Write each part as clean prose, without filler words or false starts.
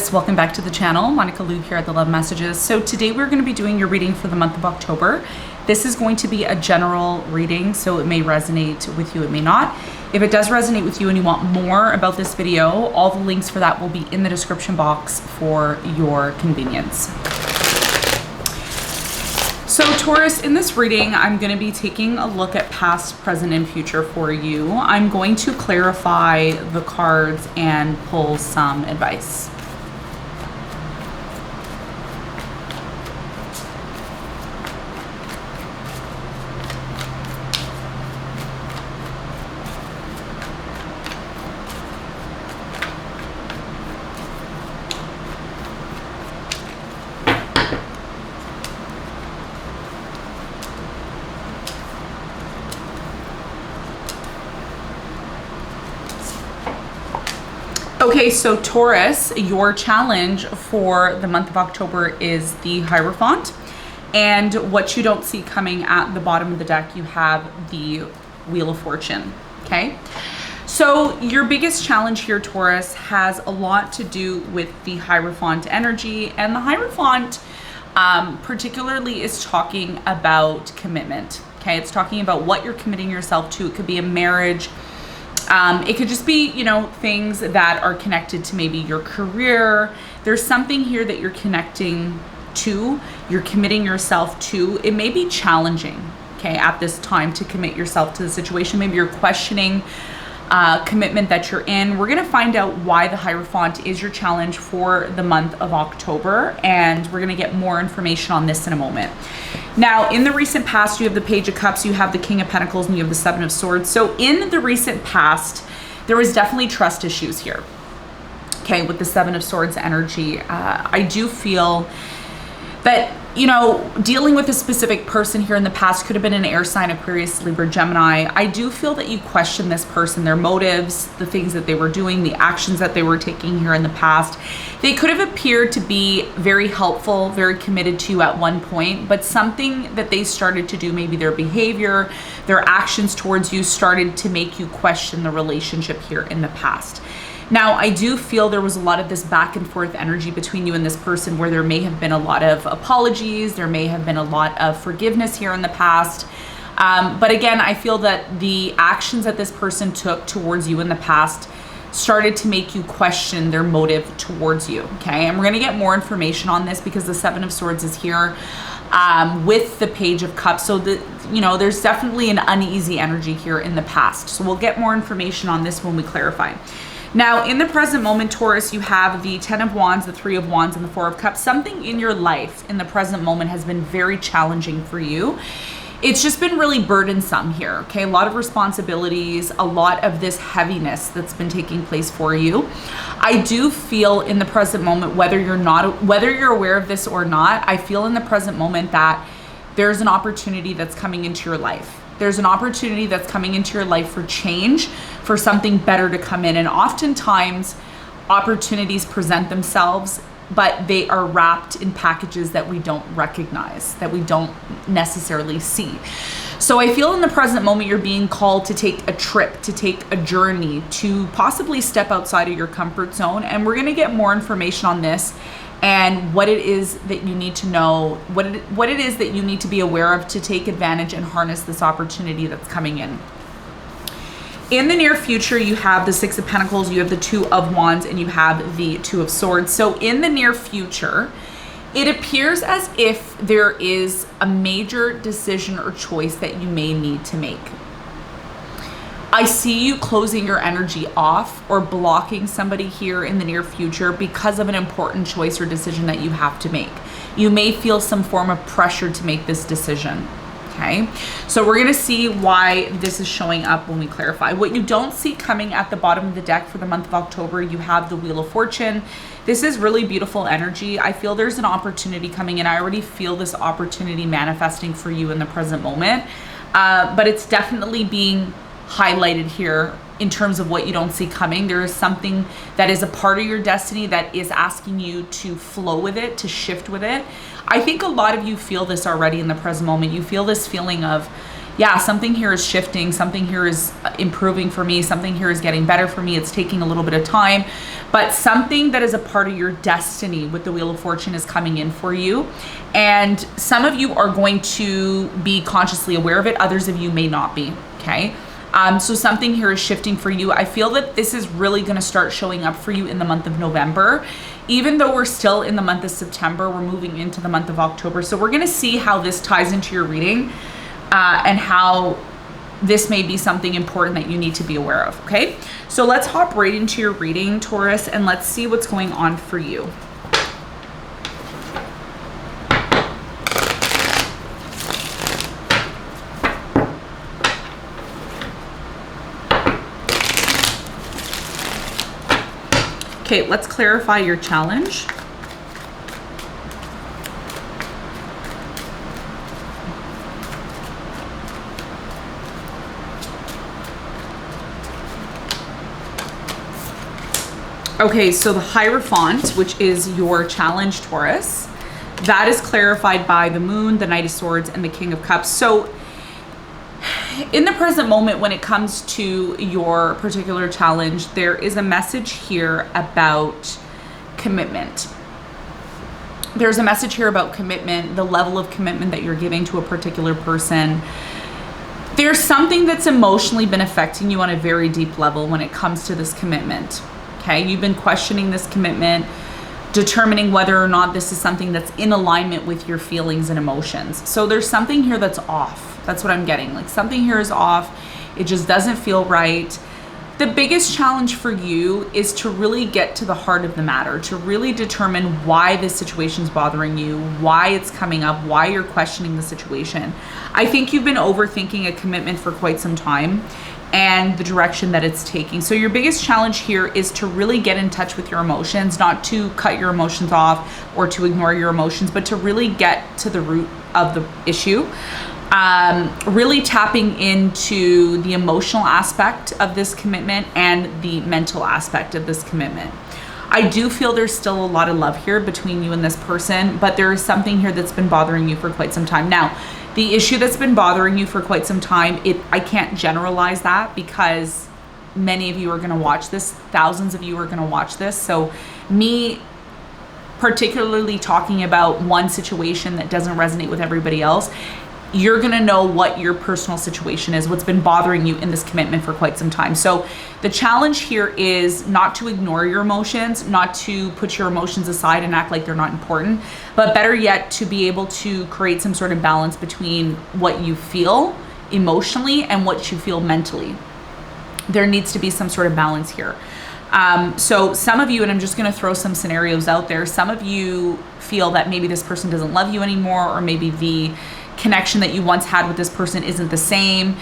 Taurus, welcome back to the channel. Monica Lou here at the Love Messages. So today we're going to be doing your reading for the month of October. This is going to be a general reading, so it may resonate with you, it may not. If it does resonate with you and you want more about this video, all the links for that will be in the description box for your convenience. So Taurus, in this reading, I'm going to be taking a look at past, present, and future for you. I'm going to clarify the cards and pull some advice. Okay, so Taurus, your challenge for the month of October is the Hierophant. And what you don't see coming at the bottom of the deck, you have the Wheel of Fortune, okay? So your biggest challenge here, Taurus, has a lot to do with the Hierophant energy. And the Hierophant particularly is talking about commitment, okay? It's talking about what you're committing yourself to. It could be a marriage. It could just be, you know, things that are connected to maybe your career. There's something here that you're connecting to, you're committing yourself to. It may be challenging, okay, at this time to commit yourself to the situation. Maybe you're questioning commitment that you're in. We're going to find out why the Hierophant is your challenge for the month of October, and we're going to get more information on this in a moment. Now, in the recent past, you have the Page of Cups, you have the King of Pentacles, and you have the Seven of Swords. So in the recent past, there was definitely trust issues here, okay, with the Seven of Swords energy. I do feel that, you know, dealing with a specific person here in the past could have been an air sign, Aquarius, Libra, Gemini. I do feel that you question this person, their motives, the things that they were doing, the actions that they were taking here in the past. They could have appeared to be very helpful, very committed to you at one point, but something that they started to do, maybe their behavior, their actions towards you, started to make you question the relationship here in the past. Now, I do feel there was a lot of this back and forth energy between you and this person where there may have been a lot of apologies, there may have been a lot of forgiveness here in the past. But again, I feel that the actions that this person took towards you in the past started to make you question their motive towards you, okay? And we're gonna get more information on this because the Seven of Swords is here with the Page of Cups. So you know, there's definitely an uneasy energy here in the past. So we'll get more information on this when we clarify. Now, in the present moment, Taurus, you have the Ten of Wands, the Three of Wands, and the Four of Cups. Something in your life in the present moment has been very challenging for you. It's just been really burdensome here, okay? A lot of responsibilities, a lot of this heaviness that's been taking place for you. I do feel in the present moment, whether you're aware of this or not, I feel in the present moment that there's an opportunity that's coming into your life. There's an opportunity that's coming into your life for change, for something better to come in. And oftentimes opportunities present themselves, but they are wrapped in packages that we don't recognize, that we don't necessarily see. So I feel in the present moment, you're being called to take a trip, to take a journey, to possibly step outside of your comfort zone. And we're gonna get more information on this and what it is that you need to know, what it is that you need to be aware of to take advantage and harness this opportunity that's coming in. In the near future, you have the Six of Pentacles, you have the Two of Wands, and you have the Two of Swords. So in the near future, it appears as if there is a major decision or choice that you may need to make. I see you closing your energy off or blocking somebody here in the near future because of an important choice or decision that you have to make. You may feel some form of pressure to make this decision, okay? So we're gonna see why this is showing up when we clarify. What you don't see coming at the bottom of the deck for the month of October, you have the Wheel of Fortune. This is really beautiful energy. I feel there's an opportunity coming in. I already feel this opportunity manifesting for you in the present moment, but it's definitely being highlighted here in terms of what you don't see coming. There is something that is a part of your destiny that is asking you to flow with it, to shift with it. I think a lot of you feel this already in the present moment. You feel this feeling of, yeah, something here is shifting, something here is improving for me, something here is getting better for me. It's taking a little bit of time, but something that is a part of your destiny with the Wheel of Fortune is coming in for you. And some of you are going to be consciously aware of it. Others of you may not be, okay? So something here is shifting for you. I feel that this is really going to start showing up for you in the month of November. Even though we're still in the month of September, we're moving into the month of October. So we're going to see how this ties into your reading and how this may be something important that you need to be aware of, okay? So let's hop right into your reading, Taurus, and let's see what's going on for you. Okay, let's clarify your challenge. Okay, so the Hierophant, which is your challenge, Taurus, that is clarified by the Moon, the Knight of Swords, and the King of Cups. So in the present moment, when it comes to your particular challenge, there is a message here about commitment. There's a message here about commitment, the level of commitment that you're giving to a particular person. There's something that's emotionally been affecting you on a very deep level when it comes to this commitment. Okay, you've been questioning this commitment, determining whether or not this is something that's in alignment with your feelings and emotions. So there's something here that's off. That's what I'm getting. Like something here is off. It just doesn't feel right. The biggest challenge for you is to really get to the heart of the matter, to really determine why this situation is bothering you, why it's coming up, why you're questioning the situation. I think you've been overthinking a commitment for quite some time and the direction that it's taking. So your biggest challenge here is to really get in touch with your emotions, not to cut your emotions off or to ignore your emotions, but to really get to the root of the issue. Really tapping into the emotional aspect of this commitment and the mental aspect of this commitment. I do feel there's still a lot of love here between you and this person, but there is something here that's been bothering you for quite some time. Now, the issue that's been bothering you for quite some time, I can't generalize that because many of you are going to watch this. Thousands of you are going to watch this. So me particularly talking about one situation that doesn't resonate with everybody else, you're going to know what your personal situation is, what's been bothering you in this commitment for quite some time. So the challenge here is not to ignore your emotions, not to put your emotions aside and act like they're not important, but better yet, to be able to create some sort of balance between what you feel emotionally and what you feel mentally. There needs to be some sort of balance here. So some of you, and I'm just going to throw some scenarios out there, some of you feel that maybe this person doesn't love you anymore, or maybe the connection that you once had with this person isn't the same,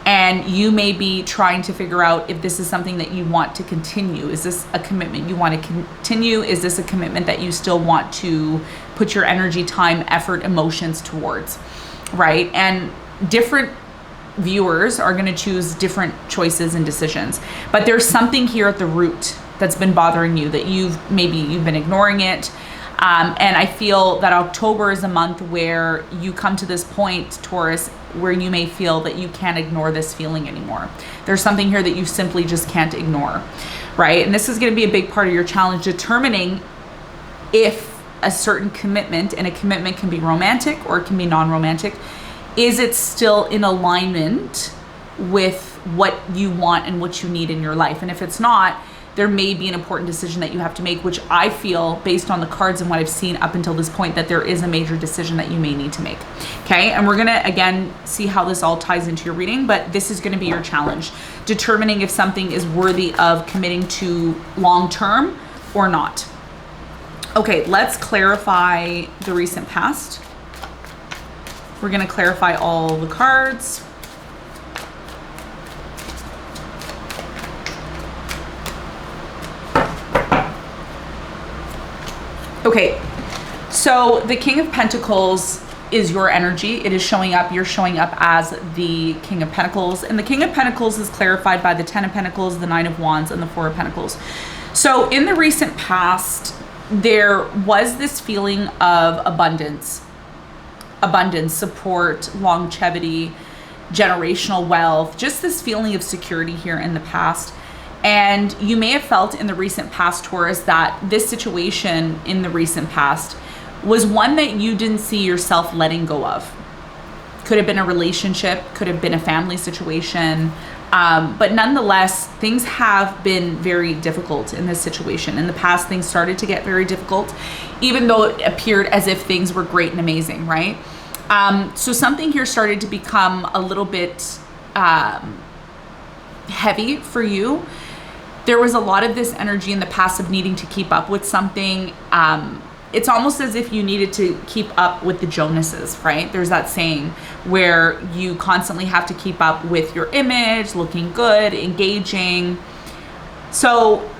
and you may be trying to figure out if this is something that you want to continue. Is this a commitment you want to continue? Is this a commitment that you still want to put your energy, time, effort, emotions towards, right? And different viewers are going to choose different choices and decisions, but there's something here at the root that's been bothering you that you've been ignoring it. And I feel that October is a month where you come to this point, Taurus, where you may feel that you can't ignore this feeling anymore. There's something here that you simply just can't ignore, right? And this is going to be a big part of your challenge, determining if a certain commitment, and a commitment can be romantic or it can be non-romantic, is it still in alignment with what you want and what you need in your life? And if it's not, there may be an important decision that you have to make, which I feel, based on the cards and what I've seen up until this point, that there is a major decision that you may need to make. Okay, and we're gonna, again, see how this all ties into your reading, but this is gonna be your challenge, determining if something is worthy of committing to long-term or not. Okay, let's clarify the recent past. We're gonna clarify all the cards. Okay, so the King of Pentacles is your energy. It is showing up. You're showing up as the King of Pentacles. And the King of Pentacles is clarified by the Ten of Pentacles, the Nine of Wands, and the Four of Pentacles. So in the recent past, there was this feeling of abundance, support, longevity, generational wealth, just this feeling of security here in the past. And you may have felt in the recent past, Taurus, that this situation in the recent past was one that you didn't see yourself letting go of. Could have been a relationship, could have been a family situation. But nonetheless, things have been very difficult in this situation. In the past, things started to get very difficult, even though it appeared as if things were great and amazing, right? So something here started to become a little bit heavy for you. There was a lot of this energy in the past of needing to keep up with something. It's almost as if you needed to keep up with the Jonases, right? There's that saying where you constantly have to keep up with your image, looking good, engaging. So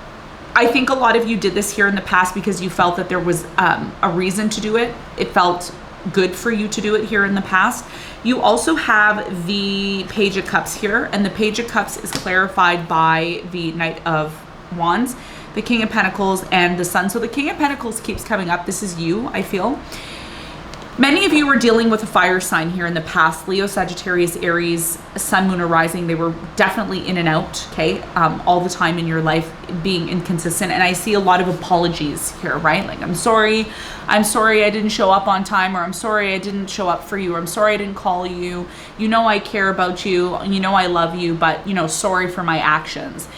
I think a lot of you did this here in the past because you felt that there was a reason to do it. It felt good for you to do it here in the past. You also have the Page of Cups here, and the Page of Cups is clarified by the Knight of Wands, the King of Pentacles, and the Sun. So the King of Pentacles keeps coming up. This is you, I feel. Many of you were dealing with a fire sign here in the past. Leo, Sagittarius, Aries, Sun, Moon, or Rising. They were definitely in and out, okay? All the time in your life, being inconsistent. And I see a lot of apologies here, right? Like, I'm sorry I didn't show up on time, or I'm sorry I didn't show up for you, or I'm sorry I didn't call you. You know I care about you, you know I love you, but, you know, sorry for my actions.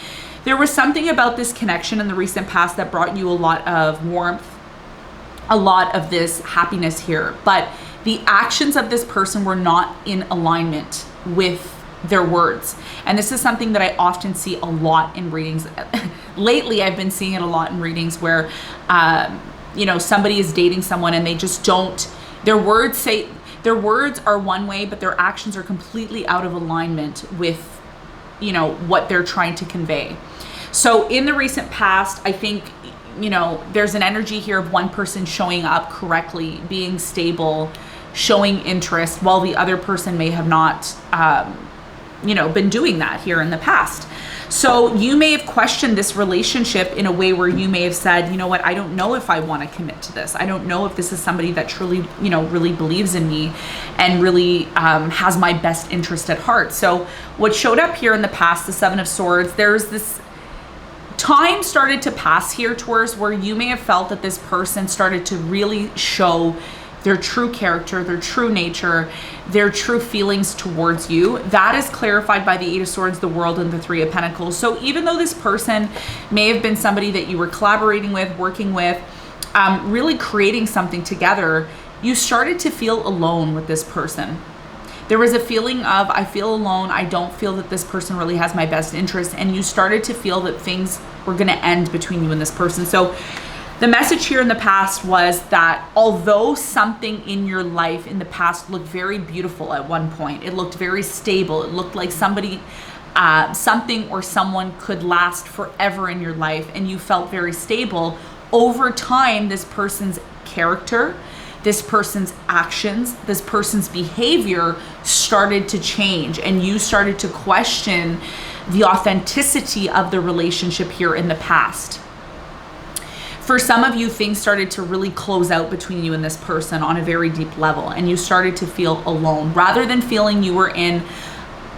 There was something about this connection in the recent past that brought you a lot of warmth, a lot of this happiness here, but the actions of this person were not in alignment with their words. And this is something that I often see a lot in readings. Lately, I've been seeing it a lot in readings where, you know, somebody is dating someone and they just don't, their words are one way, but their actions are completely out of alignment with, you know, what they're trying to convey. So in the recent past, I think, you know, there's an energy here of one person showing up correctly, being stable, showing interest, while the other person may have not, you know, been doing that here in the past. So you may have questioned this relationship in a way where you may have said, you know what, I don't know if I want to commit to this. I don't know if this is somebody that truly, you know, really believes in me and really has my best interest at heart. So what showed up here in the past, the Seven of Swords, there's this time started to pass here, Taurus, where you may have felt that this person started to really show their true character, their true nature, their true feelings towards you. That is clarified by the Eight of Swords, the World, and the Three of Pentacles. So even though this person may have been somebody that you were collaborating with, working with, really creating something together, you started to feel alone with this person. There was a feeling of, I feel alone, I don't feel that this person really has my best interest, and you started to feel that things were gonna end between you and this person. So the message here in the past was that although something in your life in the past looked very beautiful at one point, it looked very stable, it looked like somebody, something or someone could last forever in your life, and you felt very stable, over time, this person's character, this person's actions, this person's behavior started to change, and you started to question the authenticity of the relationship here in the past. For some of you, things started to really close out between you and this person on a very deep level, and you started to feel alone. Rather than feeling you were in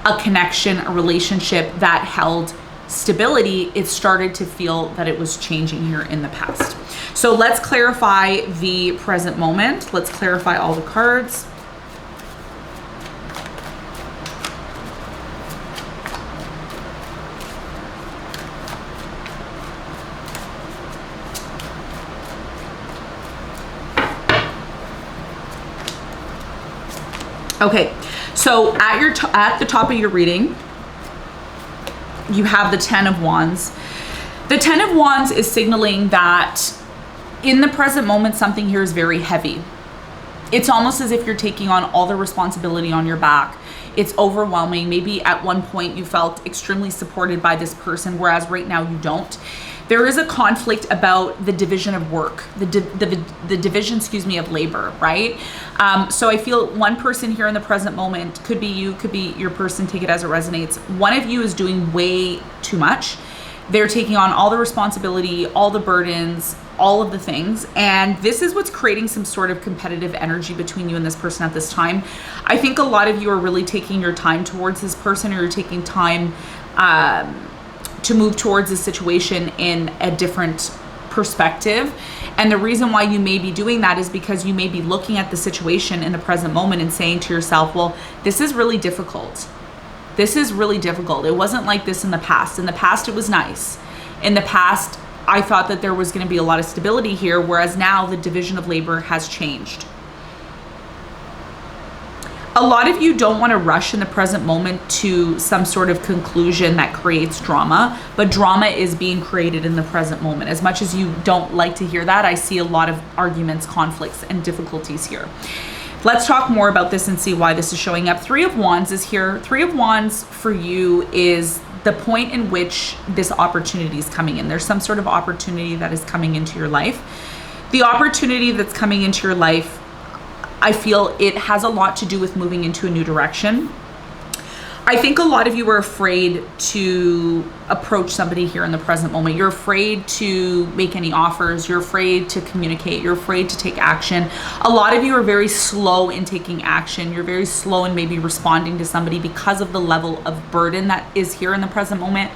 a connection, a relationship that held stability, it started to feel that it was changing here in the past. So let's clarify the present moment. Let's clarify all the cards. Okay, so at the top of your reading, you have the Ten of Wands. The Ten of Wands is signaling that in the present moment, something here is very heavy. It's almost as if you're taking on all the responsibility on your back. It's overwhelming. Maybe at one point you felt extremely supported by this person, whereas right now you don't. There is a conflict about the division of work, the division, excuse me, of labor, right? So I feel one person here in the present moment, could be you, could be your person, take it as it resonates. One of you is doing way too much. They're taking on all the responsibility, all the burdens, all of the things. And this is what's creating some sort of competitive energy between you and this person at this time. I think a lot of you are really taking your time towards this person, or you're taking time to move towards this situation in a different perspective. And the reason why you may be doing that is because you may be looking at the situation in the present moment and saying to yourself, well, this is really difficult. This is really difficult. It wasn't like this in the past. In the past, it was nice. In the past, I thought that there was going to be a lot of stability here, whereas now the division of labor has changed. A lot of you don't want to rush in the present moment to some sort of conclusion that creates drama, but drama is being created in the present moment. As much as you don't like to hear that, I see a lot of arguments, conflicts, and difficulties here. Let's talk more about this and see why this is showing up. Three of Wands is here. Three of Wands for you is the point in which this opportunity is coming in. There's some sort of opportunity that is coming into your life. The opportunity that's coming into your life, I feel it has a lot to do with moving into a new direction. I think a lot of you are afraid to approach somebody here in the present moment. You're afraid to make any offers. You're afraid to communicate. You're afraid to take action. A lot of you are very slow in taking action. You're very slow in maybe responding to somebody because of the level of burden that is here in the present moment,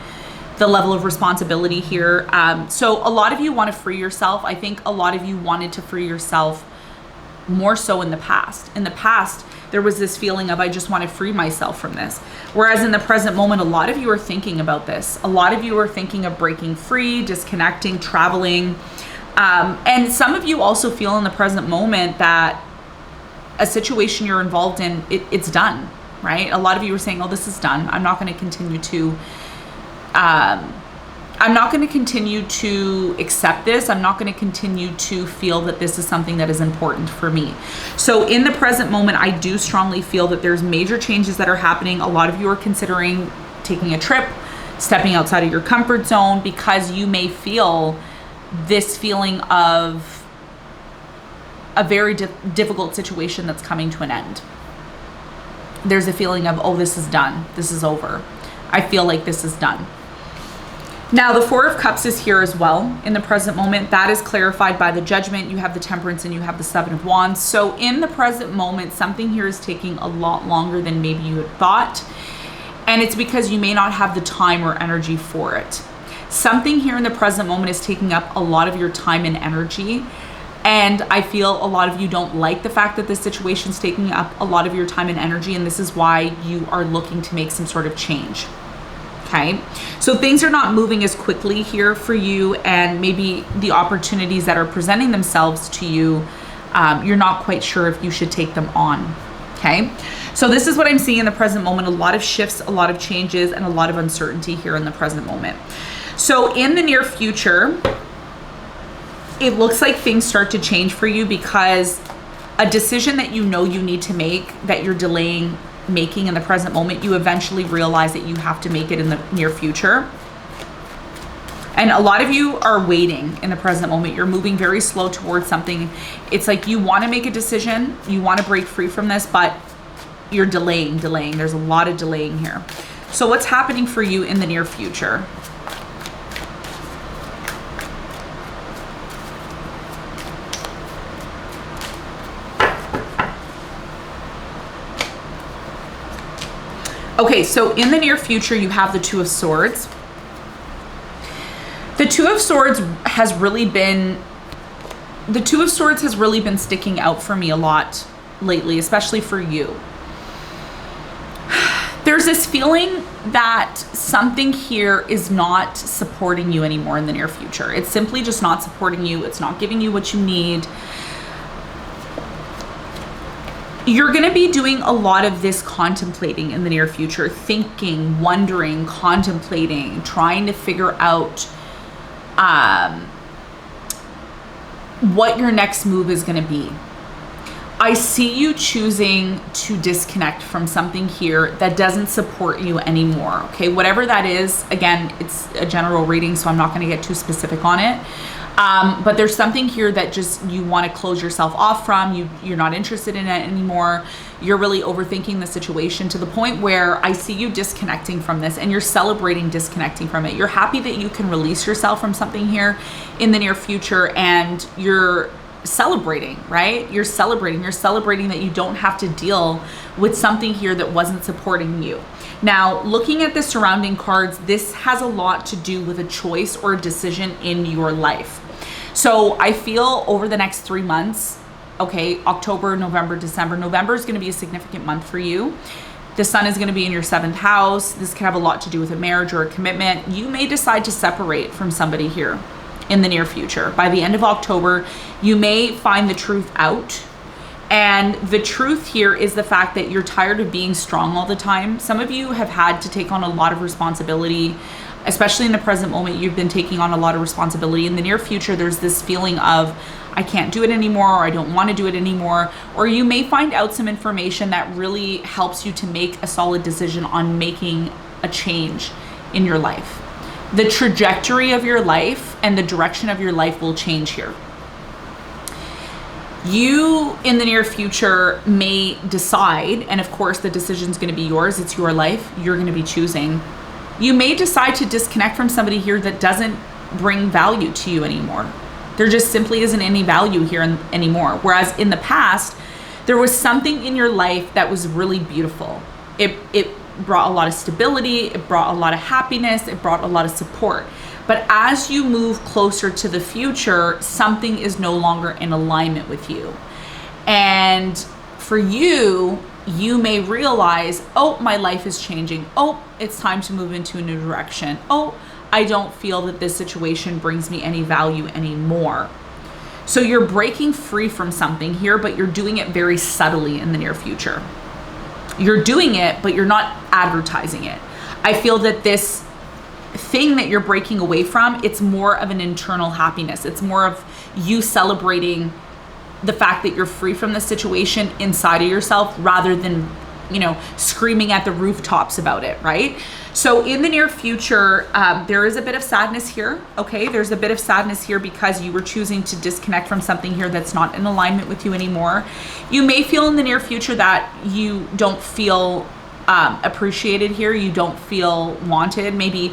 the level of responsibility here. So a lot of you want to free yourself. I think a lot of you wanted to free yourself more so in the past. In the past, there was this feeling of, I just want to free myself from this. Whereas in the present moment, a lot of you are thinking about this. A lot of you are thinking of breaking free, disconnecting, traveling. And some of you also feel in the present moment that a situation you're involved in, it's done, right? A lot of you are saying, oh, this is done. I'm not going to continue to accept this. I'm not going to continue to feel that this is something that is important for me. So in the present moment, I do strongly feel that there's major changes that are happening. A lot of you are considering taking a trip, stepping outside of your comfort zone, because you may feel this feeling of a very difficult situation that's coming to an end. There's a feeling of, oh, this is done. This is over. I feel like this is done. Now, the Four of Cups is here as well in the present moment. That is clarified by the Judgment. You have the Temperance and you have the Seven of Wands. So in the present moment, something here is taking a lot longer than maybe you had thought. And it's because you may not have the time or energy for it. Something here in the present moment is taking up a lot of your time and energy. And I feel a lot of you don't like the fact that this situation is taking up a lot of your time and energy. And this is why you are looking to make some sort of change. Okay, so things are not moving as quickly here for you, and maybe the opportunities that are presenting themselves to you, you're not quite sure if you should take them on. Okay, so this is what I'm seeing in the present moment. A lot of shifts, a lot of changes, and a lot of uncertainty here in the present moment. So in the near future, it looks like things start to change for you, because a decision that you know you need to make that you're delaying making in the present moment, you eventually realize that you have to make it in the near future. And a lot of you are waiting in the present moment. You're moving very slow towards something. It's like you want to make a decision, you want to break free from this, but you're delaying. There's a lot of delaying here. So what's happening for you in the near future? Okay, so in the near future, you have the Two of Swords. The Two of Swords has really been sticking out for me a lot lately, especially for you. There's this feeling that something here is not supporting you anymore in the near future. It's simply just not supporting you. It's not giving you what you need. You're going to be doing a lot of this contemplating in the near future, thinking, wondering, contemplating, trying to figure out what your next move is going to be. I see you choosing to disconnect from something here that doesn't support you anymore. Okay, whatever that is, again, it's a general reading, so I'm not going to get too specific on it. But there's something here that just you want to close yourself off from. You're not interested in it anymore. You're really overthinking the situation to the point where I see you disconnecting from this, and you're celebrating disconnecting from it. You're happy that you can release yourself from something here in the near future, and you're celebrating, right? You're celebrating that you don't have to deal with something here that wasn't supporting you. Now, looking at the surrounding cards, this has a lot to do with a choice or a decision in your life. So I feel over the next 3 months, okay, October, November, December. November is going to be a significant month for you. The sun is going to be in your 7th house. This can have a lot to do with a marriage or a commitment. You may decide to separate from somebody here in the near future. By the end of October, you may find the truth out. And the truth here is the fact that you're tired of being strong all the time. Some of you have had to take on a lot of responsibility, especially in the present moment. You've been taking on a lot of responsibility. In the near future, there's this feeling of, I can't do it anymore, or I don't want to do it anymore. Or you may find out some information that really helps you to make a solid decision on making a change in your life. The trajectory of your life and the direction of your life will change here. You, in the near future, may decide, and of course the decision is going to be yours, it's your life, you're going to be choosing. You may decide to disconnect from somebody here that doesn't bring value to you anymore. There just simply isn't any value here anymore. Whereas in the past, there was something in your life that was really beautiful. It brought a lot of stability, it brought a lot of happiness, it brought a lot of support. But as you move closer to the future, something is no longer in alignment with you. And for you, you may realize, oh, my life is changing. Oh, it's time to move into a new direction. Oh, I don't feel that this situation brings me any value anymore. So you're breaking free from something here, but you're doing it very subtly in the near future. You're doing it, but you're not advertising it. I feel that this thing that you're breaking away from, it's more of an internal happiness. It's more of you celebrating the fact that you're free from the situation inside of yourself rather than, screaming at the rooftops about it, right? So in the near future, there is a bit of sadness here, okay? There's a bit of sadness here because you were choosing to disconnect from something here that's not in alignment with you anymore. You may feel in the near future that you don't feel appreciated here. You don't feel wanted. Maybe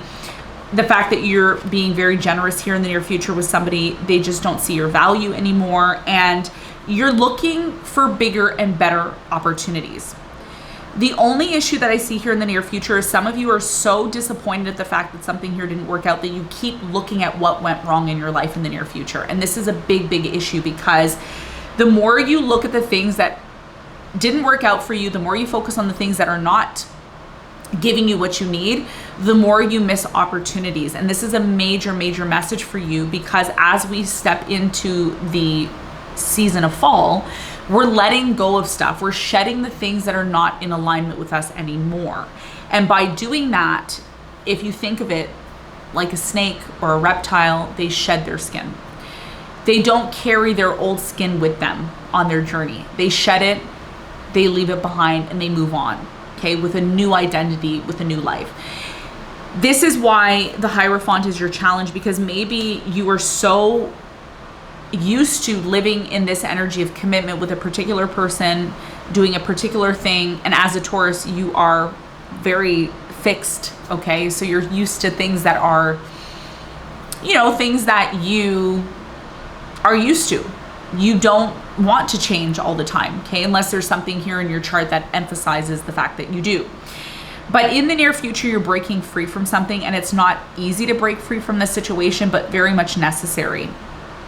the fact that you're being very generous here in the near future with somebody, they just don't see your value anymore. And you're looking for bigger and better opportunities. The only issue that I see here in the near future is some of you are so disappointed at the fact that something here didn't work out that you keep looking at what went wrong in your life in the near future. And this is a big, big issue because the more you look at the things that didn't work out for you, the more you focus on the things that are not giving you what you need, the more you miss opportunities. And this is a major, major message for you because as we step into the season of fall, we're letting go of stuff. We're shedding the things that are not in alignment with us anymore. And by doing that, if you think of it like a snake or a reptile, they shed their skin. They don't carry their old skin with them on their journey. They shed it, they leave it behind, and they move on, okay, with a new identity, with a new life. This is why the Hierophant is your challenge, because maybe you are so used to living in this energy of commitment with a particular person, doing a particular thing, and as a Taurus, you are very fixed, okay? So you're used to things that are, things that you are used to. You don't want to change all the time, okay? Unless there's something here in your chart that emphasizes the fact that you do. But in the near future, you're breaking free from something, and it's not easy to break free from this situation, but very much necessary.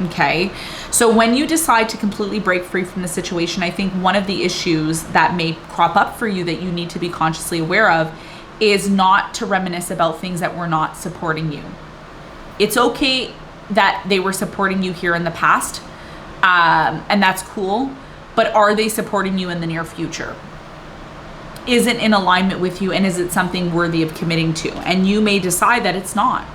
Okay, so when you decide to completely break free from the situation, I think one of the issues that may crop up for you that you need to be consciously aware of is not to reminisce about things that were not supporting you. It's okay that they were supporting you here in the past, and that's cool, but are they supporting you in the near future? Is it in alignment with you, and is it something worthy of committing to? And you may decide that it's not.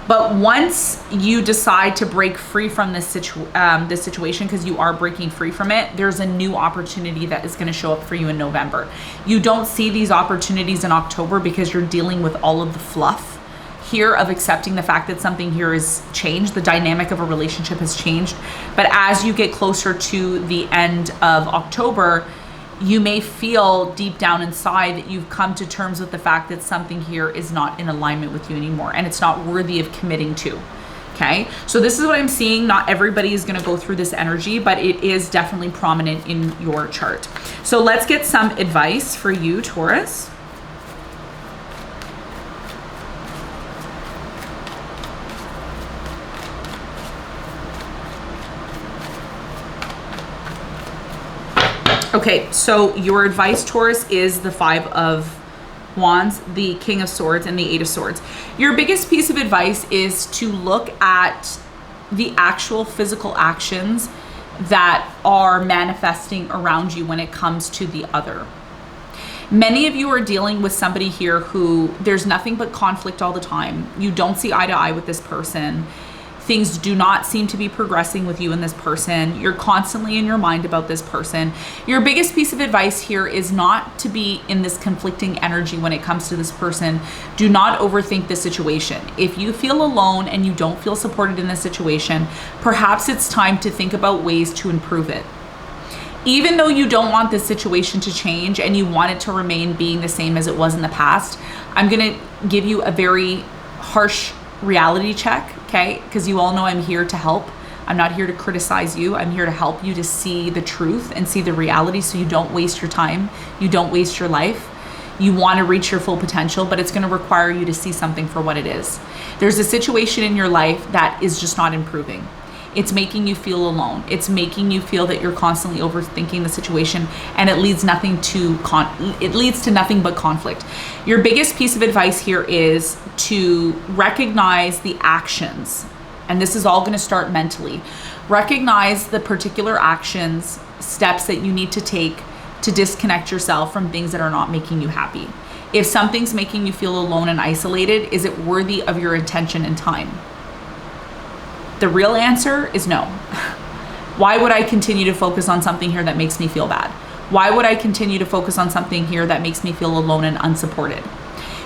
But once you decide to break free from this situation, because you are breaking free from it, there's a new opportunity that is going to show up for you in November. You don't see these opportunities in October because you're dealing with all of the fluff here of accepting the fact that something here is changed. The dynamic of a relationship has changed. But as you get closer to the end of October, you may feel deep down inside that you've come to terms with the fact that something here is not in alignment with you anymore and it's not worthy of committing to. Okay, so this is what I'm seeing. Not everybody is going to go through this energy, but it is definitely prominent in your chart. So let's get some advice for you, Taurus. Okay, so your advice, Taurus, is the Five of Wands, the King of Swords, and the Eight of Swords. Your biggest piece of advice is to look at the actual physical actions that are manifesting around you when it comes to the other. Many of you are dealing with somebody here who there's nothing but conflict all the time. You don't see eye to eye with this person. Things do not seem to be progressing with you and this person. You're constantly in your mind about this person. Your biggest piece of advice here is not to be in this conflicting energy when it comes to this person. Do not overthink the situation. If you feel alone and you don't feel supported in this situation, perhaps it's time to think about ways to improve it. Even though you don't want this situation to change and you want it to remain being the same as it was in the past, I'm going to give you a very harsh reality check, okay? Because you all know I'm here to help. I'm not here to criticize you. I'm here to help you to see the truth and see the reality so you don't waste your time. You don't waste your life. You want to reach your full potential, but it's going to require you to see something for what it is. There's a situation in your life that is just not improving. It's making you feel alone. It's making you feel that you're constantly overthinking the situation, and it leads to nothing but conflict. Your biggest piece of advice here is to recognize the actions, and this is all going to start mentally. Recognize the particular actions, steps that you need to take to disconnect yourself from things that are not making you happy. If something's making you feel alone and isolated, is it worthy of your attention and time? The real answer is no. Why would I continue to focus on something here that makes me feel bad? Why would I continue to focus on something here that makes me feel alone and unsupported?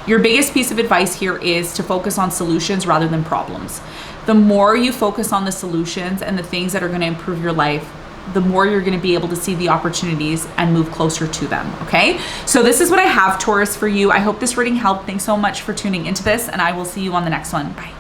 Your biggest piece of advice here is to focus on solutions rather than problems. The more you focus on the solutions and the things that are going to improve your life, the more you're going to be able to see the opportunities and move closer to them, okay? So this is what I have, Taurus, for you. I hope this reading helped. Thanks so much for tuning into this, and I will see you on the next one. Bye.